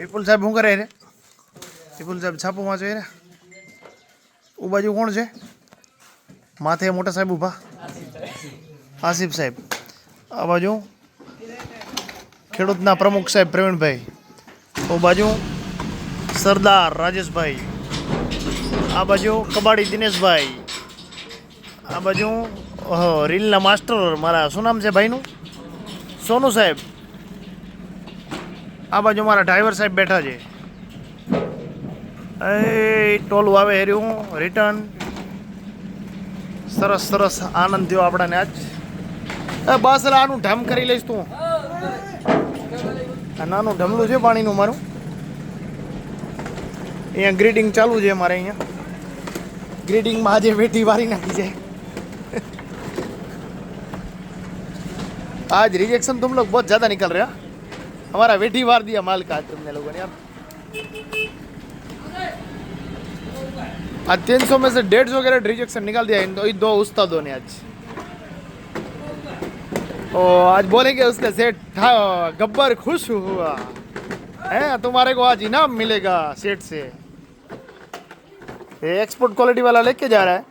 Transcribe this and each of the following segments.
વિપુલ સાહેબ શું કરે રે? વિપુલ સાહેબ છાપો વાંચે રે. ઓ બાજુ કોણ છે? માથે મોટા સાહેબ ઊભા, આસિફ સાહેબ. આ બાજુ ખેડૂતના પ્રમુખ સાહેબ પ્રવીણભાઈ. ઓ બાજુ સરદાર રાજેશભાઈ. આ બાજુ કબાડી દિનેશભાઈ. આ બાજુ રીલના માસ્ટર મારા શું નામ છે ભાઈનું? સોનુ સાહેબ. આ બાજુ મારા ડ્રાઈવર સાહેબ બેઠા છે. એ ટોલું આવે હેર્યું રિટર્ન. સરસ સરસ આનંદ થયો આપણાને આજ. બસ આનું ઢમ કરી લઈશ તું. આ નાનું ઢમલું છે પાણીનું મારું. અહીંયા ગ્રીડિંગ ચાલુ છે મારે. અહીંયા ग्रीडिंग में आज वेठी वारी नाखी है. आज रिजेक्शन तुम लोग बहुत ज़्यादा निकल रहे हो. हमारा वेठी वार दिया माल का तुमने लोगों ने यार. आज 300 में से 150 कैरेट रिजेक्शन निकाल दिया इन दो उस्तादों ने आज. और आज बोलेंगे उसके सेठ था गब्बर खुश हुआ है, तुम्हारे को आज इनाम मिलेगा सेठ से. ये एक्सपोर्ट क्वालिटी वाला लेके जा रहा है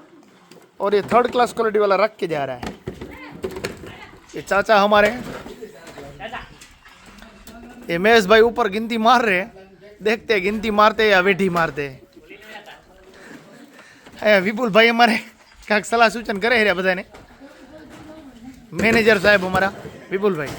और ये थर्ड क्लास क्वालिटी वाला रख के जा रहा है. ये चाचा हमारे, ये महेश भाई ऊपर गिनती मार रहे हैं. देखते हैं गिनती मारते या वेठी मारते. विपुल भाई हमारे काक सलाह सूचन करे है बधाने. मैनेजर साहब हमारा विपुल भाई.